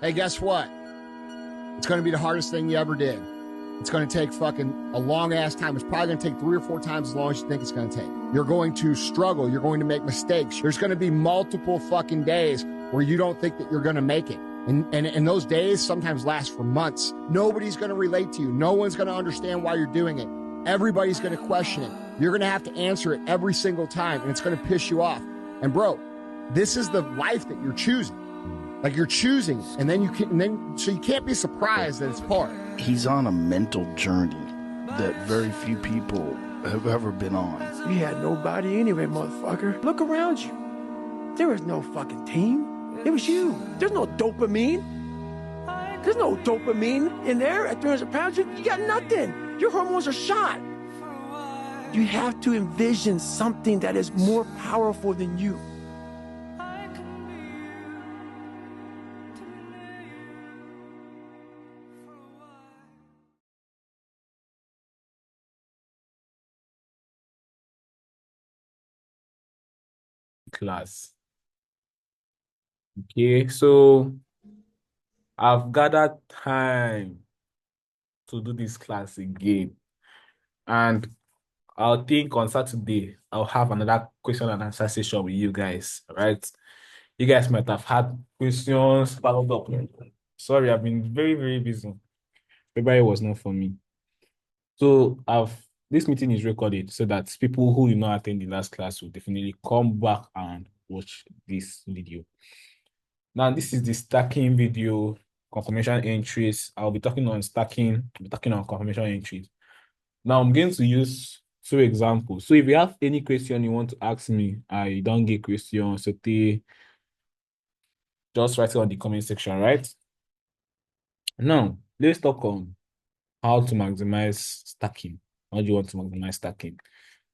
Hey, guess what? It's going to be the hardest thing you ever did. It's going to take fucking a long ass time. It's probably going to take 3 or 4 times as long as you think it's going to take. You're going to struggle. You're going to make mistakes. There's going to be multiple fucking days where you don't think that you're going to make it. And those days sometimes last for months. Nobody's going to relate to you. No one's going to understand why you're doing it. Everybody's going to question it. You're going to have to answer it every single time, and it's going to piss you off. And bro, this is the life that you're choosing. Like you're choosing, and then so you can't be surprised that it's hard. He's on a mental journey that very few people have ever been on. You had nobody anyway, motherfucker. Look around you. There was no fucking team. It was you. There's no dopamine. There's no dopamine in there at 300 pounds. You got nothing. Your hormones are shot. You have to envision something that is more powerful than you. Class. Okay, so I've gathered time to do this class again, and I'll think on Saturday I'll have another question and answer session with you guys. Right? You guys might have had questions piled up. Sorry, I've been very, very busy. February was not for me. So this meeting is recorded so that people who did not attend the last class will definitely come back and watch this video. Now, this is the stacking video, confirmation entries. I'll be talking on stacking, I'll be talking on confirmation entries. Now, I'm going to use 2 examples. So if you have any question you want to ask me, I don't get questions, so just write it on the comment section, right? Now, let's talk on how to maximize stacking. How do you want to maximize stacking?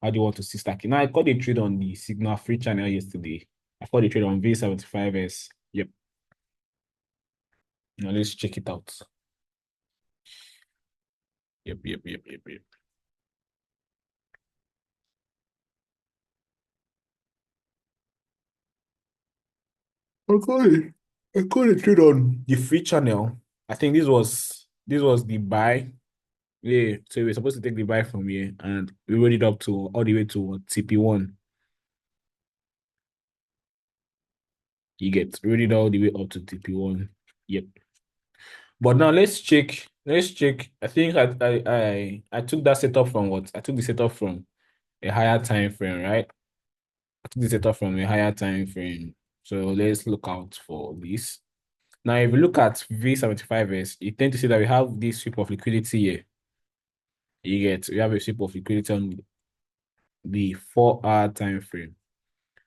How do you want to see stacking? Now, I caught a trade on the Signal Free channel yesterday. I caught a trade on V75S. Yep. Now, let's check it out. Yep. I caught a trade on the free channel. I think this was the buy. Yeah, so we're supposed to take the buy from here, and we rolled it up to all the way to TP1. You get rolled it all the way up to TP1. Yep. But now let's check. I think I took that setup from what? I took the setup from a higher time frame, right? I took the setup from a higher time frame. So let's look out for this. Now, if you look at V75S, you tend to see that we have this sweep of liquidity here. We have a sweep of liquidity on the 4-hour time frame.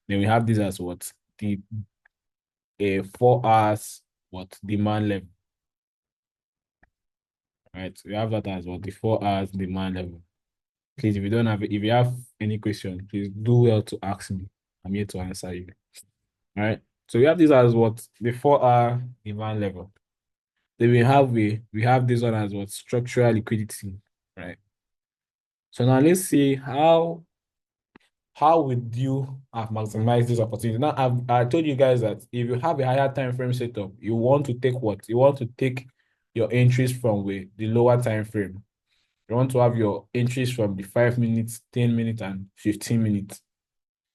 Then we have this as what? The 4 hours demand level. Right? We have that as what? The 4 hours demand level. Please, if you have any question, please do well to ask me. I'm here to answer you. All right. So we have this as what? The 4-hour demand level. Then we have this one as what? Structural liquidity. Right. So now let's see how would you have maximized this opportunity. Now I told you guys that if you have a higher time frame setup, you want to take what? You want to take your entries from the lower time frame. You want to have your entries from the 5 minutes, 10 minutes, and 15 minutes.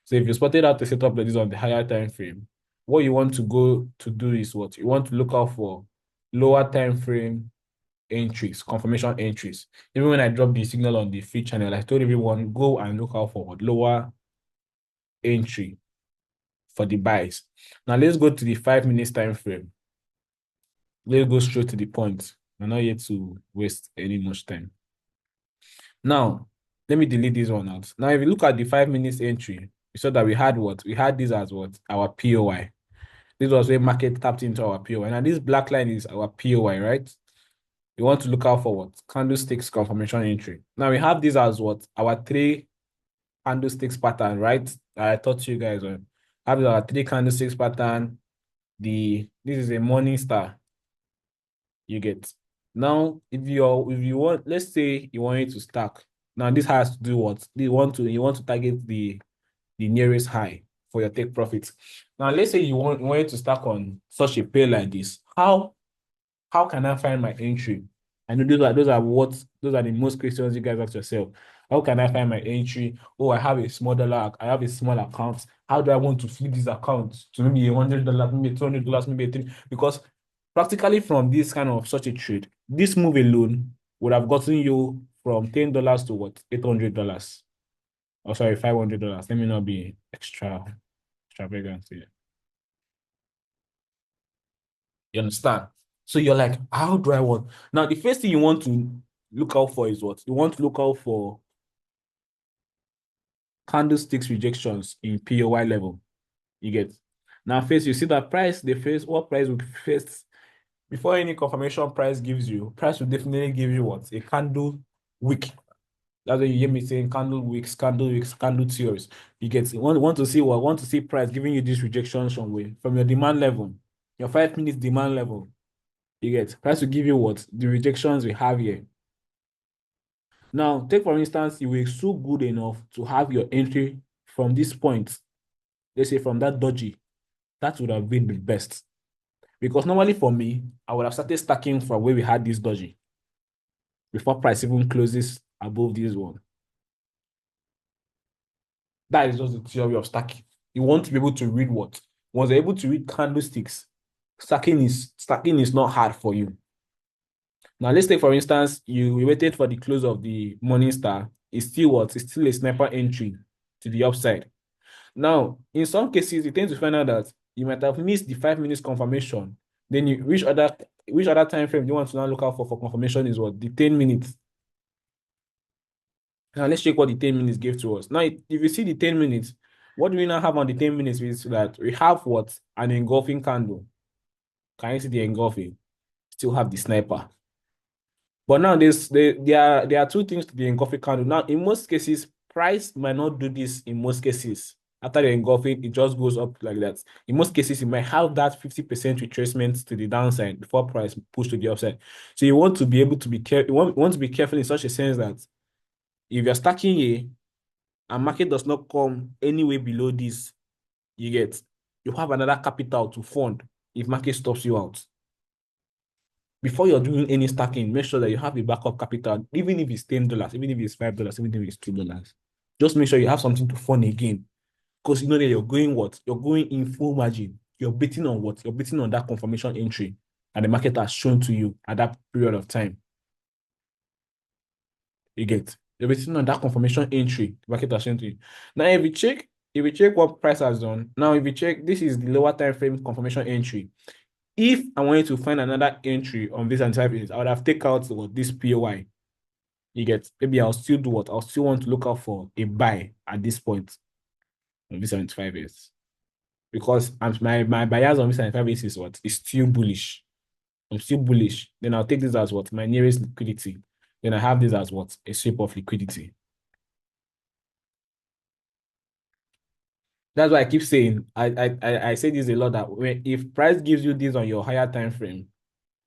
So if you spotted out a setup like this on the higher time frame, what you want to go to do is what? You want to look out for lower time frame entries, confirmation entries. Even when I dropped the signal on the free channel, I told everyone, go and look out for what? Lower entry for the buys. Now let's go to the 5 minutes time frame. Let's go straight to the point. I'm not here to waste any much time. Now, let me delete this one out. Now, if you look at the 5 minutes entry, we saw that we had what? We had this as what? Our POI. This was where market tapped into our POI. Now, this black line is our POI, right? We want to look out for what? Candlesticks confirmation entry. Now, we have this as what? Our 3 candlesticks pattern, right? I taught you guys on. Have our 3 candlesticks pattern. This is a morning star. You get. Now, if you want, let's say you want it to stack. Now, this has to do what? You want to target the nearest high for your take profits. Now, let's say you want it to stack on such a pair like this. How how can I find my entry? I know those are the most questions you guys ask yourself. How can I find my entry? Oh, I have a I have a small account. How do I want to flip this account to maybe $100, maybe $200, maybe $3? Because practically from this kind of such a trade, this move alone would have gotten you from $10 to what? $800. Oh, sorry, $500. Let me not be extravagant here. You understand? So you're like, how do I want? Now, the first thing you want to look out for is what? You want to look out for candlesticks rejections in POY level. You get. Now, first, you see that price, what price will first, before any confirmation price gives you, price will definitely give you what? A candle wick. That's what you hear me saying candle wicks, candle theories. You get. You want to see what? Want to see price giving you these rejections from your demand level, your 5 minutes demand level. You get. Price will give you what? The rejections we have here. Now, take for instance, you were so good enough to have your entry from this point, let's say from that dodgy, that would have been the best. Because normally for me, I would have started stacking from where we had this dodgy before price even closes above this one. That is just the theory of stacking. You want to be able to read what? Once you're able to read candlesticks, stacking is not hard for you. Now, let's take, for instance, you waited for the close of the morning star. It's still what? It's still a sniper entry to the upside. Now, in some cases, you tend to find out that you might have missed the 5 minutes confirmation. Then which other time frame do you want to now look out for confirmation is what? The 10 minutes. Now, let's check what the 10 minutes gave to us. Now, if you see the 10 minutes, what do we now have on the 10 minutes is that we have what? An engulfing candle. Can you see the engulfing? Still have the sniper. But now there are two things to the engulfing candle. Now, in most cases, price might not do this in most cases. After the engulfing, it just goes up like that. In most cases, you might have that 50% retracement to the downside before price push to the upside. So you want to be able to be careful. You want to be careful in such a sense that if you're stacking here and market does not come anywhere below this, you have another capital to fund if market stops you out. Before you're doing any stacking, make sure that you have a backup capital, even if it's $10, even if it's $5, even if it's $2. Just make sure you have something to fund again. Because you know that you're going what? You're going in full margin. You're betting on what? You're betting on that confirmation entry and the market has shown to you at that period of time. You're betting on that confirmation entry the market has shown to you. Now, if you check what price has done, now if you check, this is the lower time frame confirmation entry. If I wanted to find another entry on this and I would have taken out this POI. Maybe I'll still do what? I'll still want to look out for a buy at this point on V75 is. Because my bias on V75 is what? Is still bullish. I'm still bullish. Then I'll take this as what? My nearest liquidity. Then I have this as what? A sweep of liquidity. That's why I keep saying, I say this a lot, that if price gives you this on your higher time frame,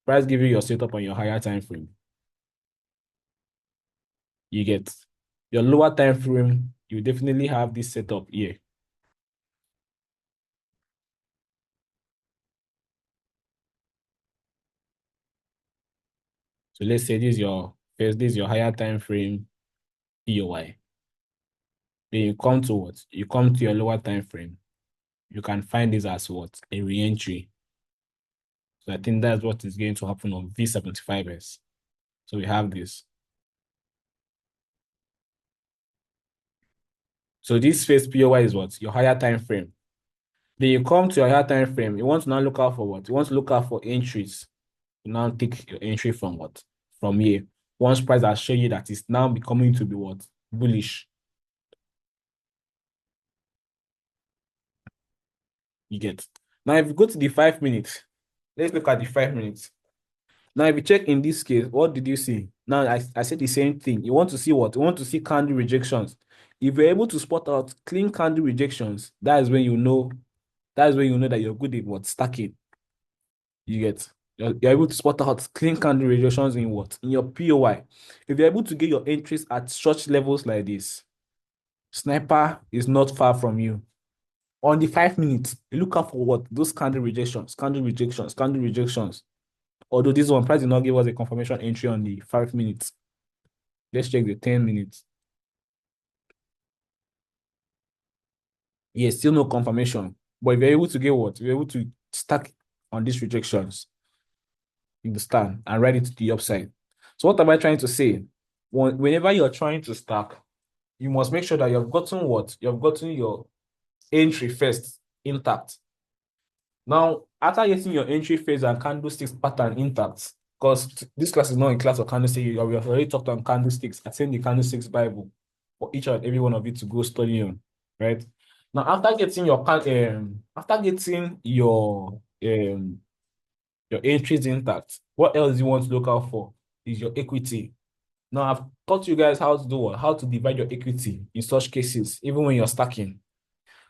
price give you your setup on your higher time frame, you get your lower time frame, you definitely have this setup here. So let's say this is your higher time frame POI. Then you come to what? You come to your lower time frame. You can find this as what? A re-entry. So I think that's what is going to happen on V75s. So we have this. So this first POI is what? Your higher time frame. Then you come to your higher time frame. You want to now look out for what? You want to look out for entries. You now take your entry from what? From here. Once price has shown you that it's now becoming to be what? Bullish. You get. Now, if you go to the 5 minutes, let's look at the 5 minutes. Now, if you check in this case, what did you see? Now, I said the same thing. You want to see what? You want to see candle rejections. If you're able to spot out clean candle rejections, that is when you know that you're good at what? Stacking. You get. You're able to spot out clean candle rejections in what? In your POI. If you're able to get your entries at such levels like this, sniper is not far from you. On the 5 minutes, you look out for what? Those candle rejections, candle rejections, candle rejections. Although this one price did not give us a confirmation entry on the 5 minutes. Let's check the 10 minutes. Yes, still no confirmation. But if you're able to get what? You're able to stack on these rejections, you understand, and ride it to the upside. So what am I trying to say? Whenever you're trying to stack, you must make sure that you've gotten what? You've gotten your entry first intact. Now, after getting your entry phase and candlesticks pattern intact, because this class is not a class of candlesticks, we have already talked on candlesticks. I sent the candlesticks Bible for each and every one of you to go study on, right? Now, after getting your entries intact, what else you want to look out for is your equity. Now, I've taught you guys how to do what? How to divide your equity in such cases, even when you're stacking.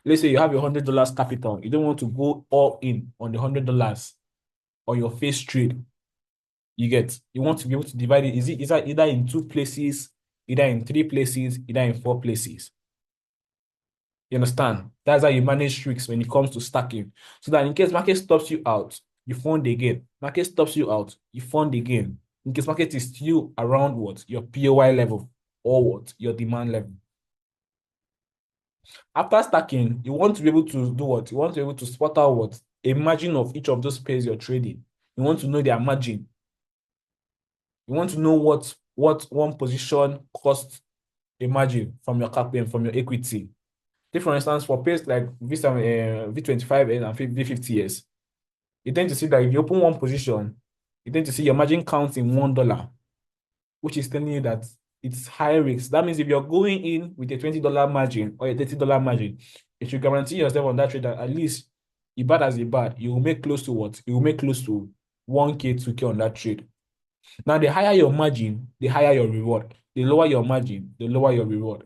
Let's say you have $100 capital. You don't want to go all in on the $100 on your face trade. You want to be able to divide it. Is it either in 2 places, either in 3 places, either in 4 places? You understand? That's how you manage tricks when it comes to stacking. So that in case market stops you out, you fund again. Market stops you out, you fund again. In case market is still around what? Your POI level or what? Your demand level. After stacking, you want to be able to do what? You want to be able to spot out what? A margin of each of those pairs you're trading. You want to know their margin. You want to know what one position costs a margin from your capital, from your equity. Take for instance, for pairs like V25 and V50s, you tend to see that if you open one position, you tend to see your margin counts in $1, which is telling you that it's high risk. That means if you're going in with a $20 margin or a $30 margin, you should guarantee yourself on that trade that at least, you bad as a bad, you will make close to what? You will make close to 1K, 2K on that trade. Now, the higher your margin, the higher your reward. The lower your margin, the lower your reward.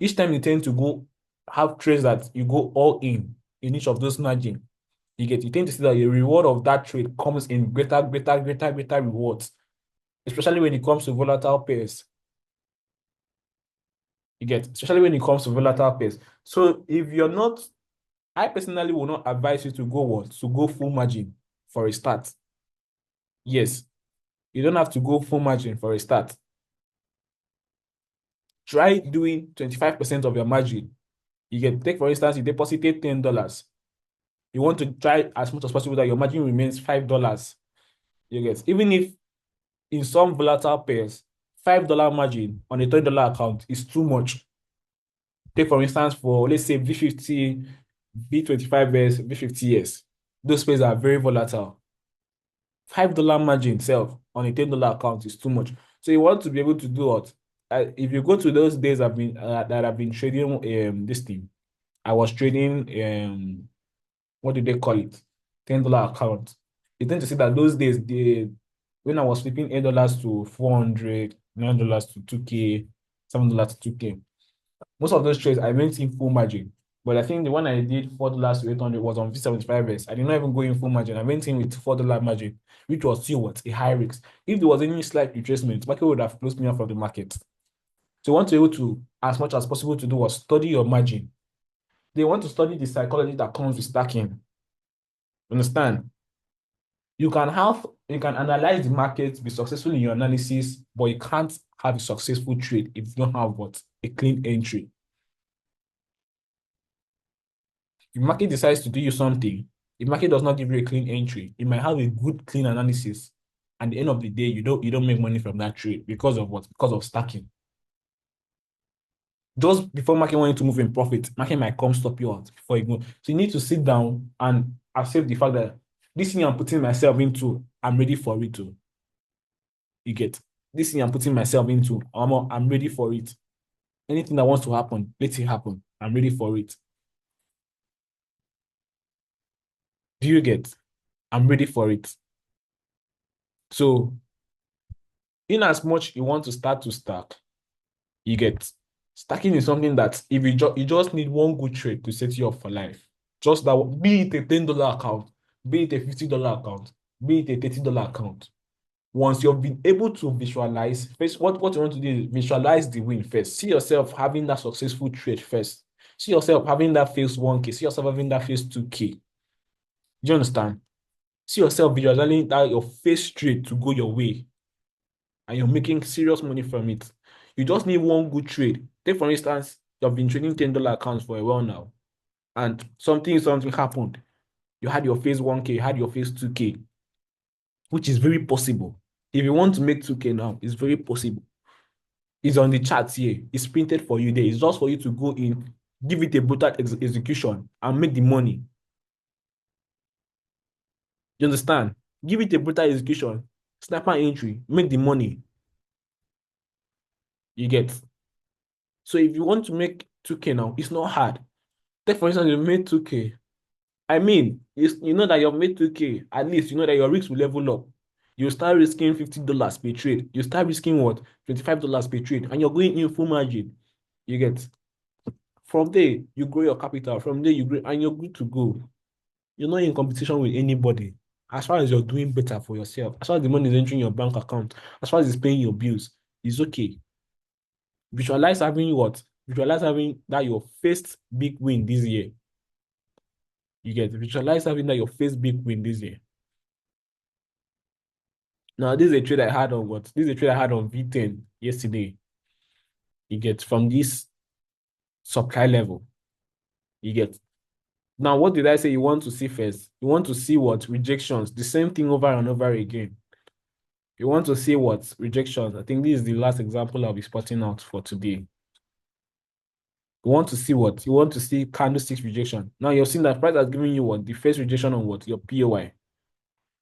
Each time you tend to go have trades that you go all in each of those margin, you tend to see that the reward of that trade comes in greater rewards, especially when it comes to volatile pairs. Especially when it comes to volatile pairs. So if you're not, I personally will not advise you to go what? To go full margin for a start. Yes, you don't have to go full margin for a start. Try doing 25% of your margin. Take for instance, you deposited $10. You want to try as much as possible that your margin remains $5. Even if in some volatile pairs, $5 margin on a $30 account is too much. Take for instance, for let's say V50, V25s, V50s. Those pairs are very volatile. $5 margin itself on a $10 account is too much. So you want to be able to do what? If you go to those days that I've been trading this thing, I was trading what do they call it? $10 account. You tend to see that those days when I was flipping $8 to 400, $9 to 2K, $7 to 2K. Most of those trades I went in full margin. But I think the one I did $4 to 800 was on V75s. I did not even go in full margin. I went in with $4 margin, which was still what? A high risk. If there was any slight retracement, market would have closed me off of the market. So you want to be able to, as much as possible, to do was study your margin. They want to study the psychology that comes with stacking. Understand? You can analyze the market, be successful in your analysis, but you can't have a successful trade if you don't have what? A clean entry. If market decides to do you something, if market does not give you a clean entry, it might have a good clean analysis. At the end of the day, you don't make money from that trade because of what? Because of stacking. Just before market wanting to move in profit, market might come stop you out before you go. So you need to sit down and accept the fact that this thing I'm putting myself into, I'm ready for it too. This thing I'm putting myself into, I'm ready for it. Anything that wants to happen, let it happen. I'm ready for it. Do you get? I'm ready for it. So, in as much you want to start to stack, stacking is something that if you just need one good trade to set you up for life. Just that, be it a $10 account, be it a $50 account, be it a $30 account. Once you've been able to visualize, first, what you want to do is visualize the win first. See yourself having that successful trade first. See yourself having that phase 1K. See yourself having that phase 2K. Do you understand? See yourself visualizing that your face straight to go your way, and you're making serious money from it. You just need one good trade. Take for instance, you've been trading $10 accounts for a while now, and something happened. You had your phase 1K, you had your phase 2K, which is very possible. If you want to make 2K now, it's very possible. It's on the charts here. It's printed for you there. It's just for you to go in, give it a brutal execution, and make the money. You understand? Give it a brutal execution, sniper entry, make the money. You get. So if you want to make 2K now, it's not hard. Take for instance, you made 2K. I mean, you know that you've made 2K. At least you know that your risk will level up. You start risking $50 per trade. You start risking what? $25 per trade. And you're going in full margin. You get. From there, you grow your capital. From there, you grow, and you're good to go. You're not in competition with anybody. As far as you're doing better for yourself, as far as the money is entering your bank account, as far as it's paying your bills, it's okay. Visualize having what? Visualize having that your first big win this year. You get. Visualize having that your first big win this year. Now, this is a trade I had on what? This is a trade I had on V10 yesterday. You get from this supply level. You get. Now, what did I say you want to see first? You want to see what? Rejections. The same thing over and over again. You want to see what? Rejections. I think this is the last example I'll be spotting out for today. You want to see what? You want to see candlesticks rejection. Now, you're seeing that price has given you what? The first rejection on what? Your POI.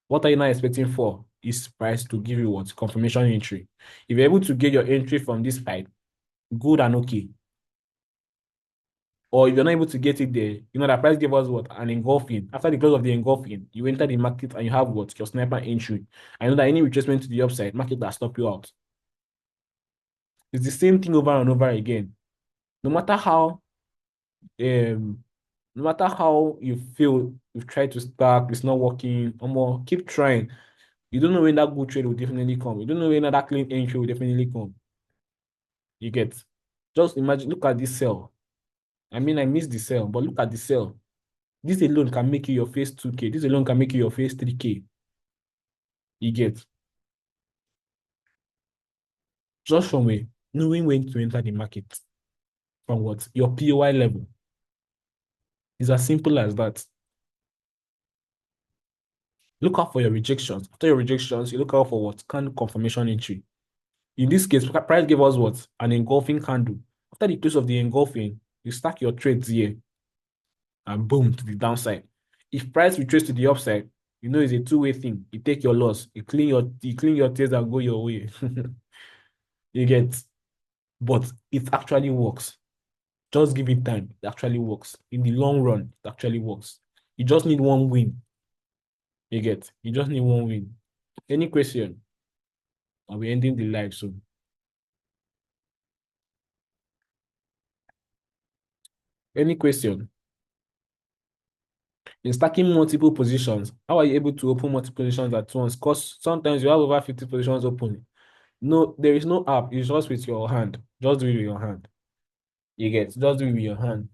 What are you now expecting for? Is price to give you what? Confirmation entry. If you're able to get your entry from this side, good and okay. Or if you're not able to get it there, you know that price gave us what? An engulfing. After the close of the engulfing, you enter the market and you have what? Your sniper entry. I know that any retracement to the upside, market will stop you out. It's the same thing over and over again. No matter how you feel you've tried to stack, it's not working, or more, keep trying. You don't know when that good trade will definitely come. You don't know when that clean entry will definitely come. You get. Just imagine, look at this sell. I mean, I missed the sell, but look at the sell. This alone can make you your face 2K. This alone can make you your face 3K. You get. Just from knowing when to enter the market. From what? Your POI level. It's as simple as that. Look out for your rejections. After your rejections, you look out for what? Candle confirmation entry. In this case, price gave us what? An engulfing candle. After the close of the engulfing, you stack your trades here. And boom, to the downside. If price retraces to the upside, you know it's a two-way thing. You take your loss, you clean your tears and go your way. You get. But it actually works. Just give it time. It actually works. In the long run, it actually works. You just need one win. You get. You just need one win. Any question? I'll be ending the live soon. Any question? In stacking multiple positions, how are you able to open multiple positions at once? Because sometimes you have over 50 positions open. No, there is no app. It's just with your hand. Just do it with your hand. You get. Just do it with your hand.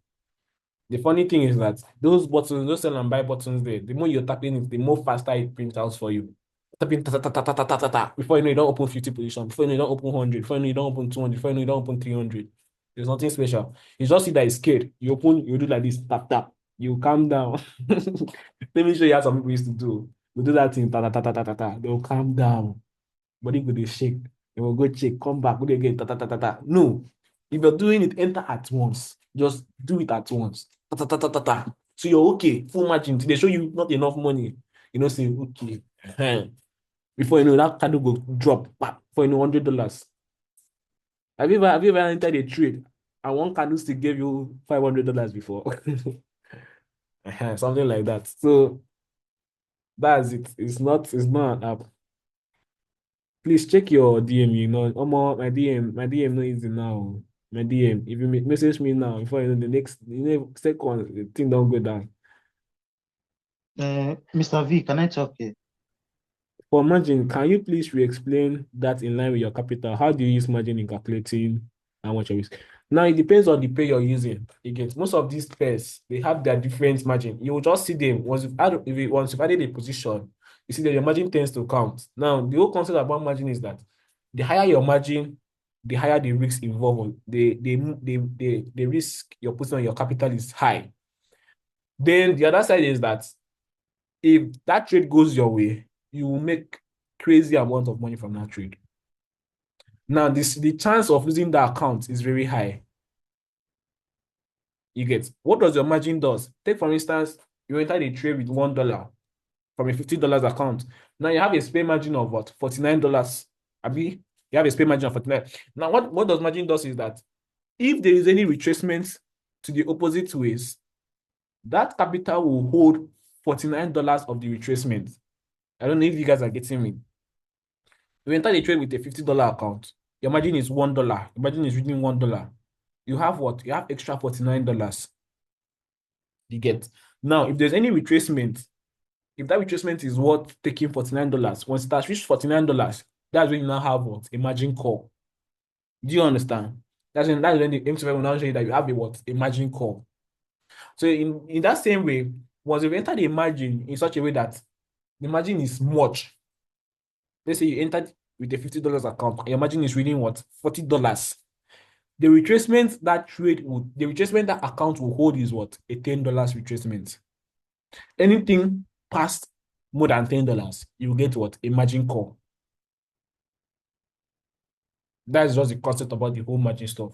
The funny thing is that those buttons, those sell and buy buttons there, the more you're tapping it, the more faster it prints out for you. Tapping ta ta ta ta ta ta ta ta. Before you know, you don't open 50 positions. Before you know, you don't open 100. Before you know, you don't open 200. Before you know, you don't open 300. There's nothing special. You just see that it's scared. You open, you do like this, tap, tap. You calm down. Let me show you how some people used to do. We do that thing, ta ta ta ta ta ta ta. They'll calm down. Body go dey shake. They will go check, come back, go dey again, ta ta ta ta ta. No. If you're doing it, enter at once. Just do it at once. Ta ta ta ta ta ta. So you're okay. Full margin. They show you not enough money. You know, say, okay. Before you know, that candle go drop. Before you know, $100. Have you ever entered a trade and one candle still gave you $500 before? Something like that. So that's it. It's not an app. Please check your DM, you know. My DM no easy now. My DM. If you message me now, before you know the next second, the thing don't go down. Mr. V, can I talk here? For margin, can you please re-explain that in line with your capital? How do you use margin in calculating how much you risk? Now, it depends on the pair you're using. You get most of these pairs, they have their different margin. You will just see them once you've added a position, you see that your margin tends to count. Now, the whole concept about margin is that the higher your margin, the higher the risk involved. The risk you're putting on your capital is high. Then the other side is that if that trade goes your way, you will make crazy amount of money from that trade. Now, the chance of losing that account is very high. You get what does your margin does? Take for instance, you enter the trade with $1 from a $50 account. Now you have a spare margin of what? $49. Abi, you have a spare margin of 49. Now, what does margin does is that if there is any retracement to the opposite ways, that capital will hold $49 of the retracement. I don't know if you guys are getting me. You enter the trade with a $50 account, your margin is $1. Your margin is reading $1. You have what? You have extra $49. You get. Now, if there's any retracement, if that retracement is worth taking $49, once it has reached $49, that's when you now have what? A margin call. Do you understand? That's when the MTF will now show you that you have a what? A margin call. So in that same way, once you've entered a margin in such a way that the margin is much, let's say you entered with a $50 account, and your margin is reading what? $40. The retracement that account will hold is what? A $10 retracement. Anything past more than $10, you will get what? A margin call. That's just the concept about the whole margin stuff.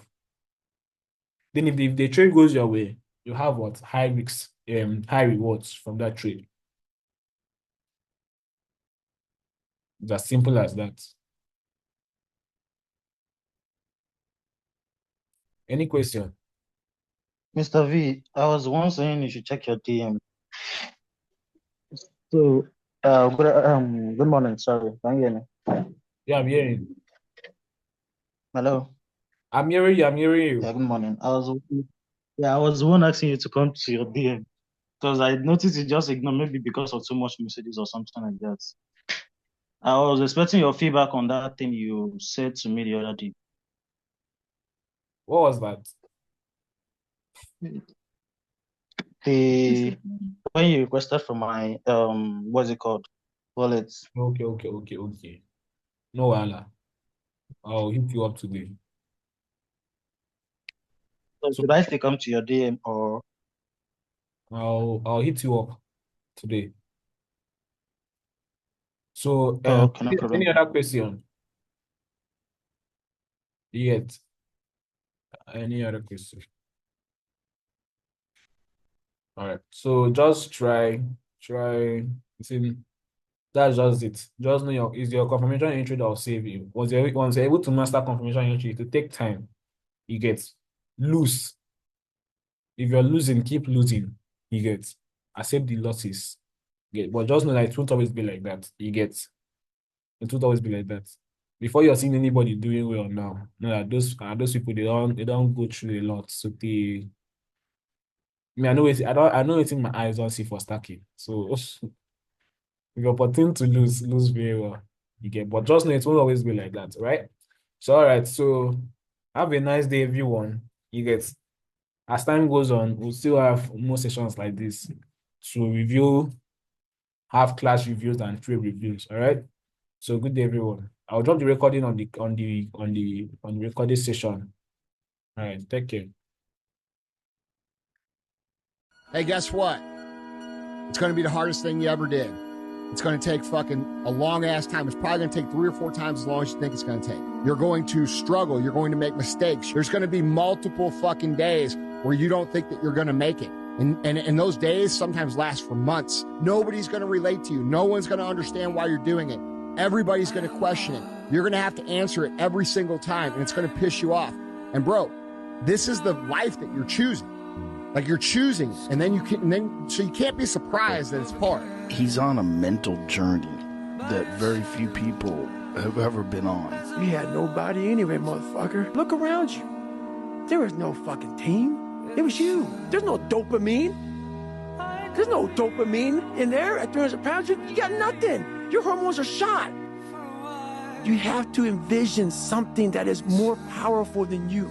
Then if the trade goes your way, you have what? High risks, high rewards from that trade. It's as simple as that. Any question? Mr. V, I was once saying you should check your DM. So, good morning. Sorry, can you hear me? Yeah, I'm hearing. Hello. I'm hearing you. I'm hearing you. Yeah, good morning. I was the one asking you to come to your DM because I noticed you just ignore maybe because of too much messages or something like that. I was expecting your feedback on that thing you said to me the other day. What was that? When you requested for my what's it called? Wallet. Okay. No wahala. I'll hit you up today. So should I still come to your DM or I'll hit you up today. So okay, no problem. any other question? Yet. Any other question? All right. So just try. See, that's just it. Just know your confirmation entry that will save you. Once you're able to master confirmation entry, it will take time. You get lose. If you're losing, keep losing. You get accept the losses. But just know that it won't always be like that. It won't always be like that. Before you're seeing anybody doing well now, know that those people they don't go through a lot. So I know it's in my eyes don't see for stacking. So if you're opportunity to lose very well. You get, but just know it won't always be like that, right? So all right, so have a nice day, everyone. You get, as time goes on, we'll still have more sessions like this to review, have class reviews and trade reviews. All right. So good day, everyone. I'll drop the recording on the recorded session. All right, take care. Hey, guess what? It's going to be the hardest thing you ever did. It's going to take fucking a long ass time. It's probably going to take 3 or 4 times as long as you think it's going to take. You're going to struggle. You're going to make mistakes. There's going to be multiple fucking days where you don't think that you're going to make it. And those days sometimes last for months. Nobody's going to relate to you. No one's going to understand why you're doing it. Everybody's going to question it. You're going to have to answer it every single time, and it's going to piss you off. And bro, this is the life that you're choosing. Like you're choosing, and then so you can't be surprised that it's hard. He's on a mental journey that very few people have ever been on. You had nobody anyway, motherfucker. Look around you. There is no fucking team. It was you. There's no dopamine. There's no dopamine in there at 300 pounds. You got nothing. Your hormones are shot. You have to envision something that is more powerful than you.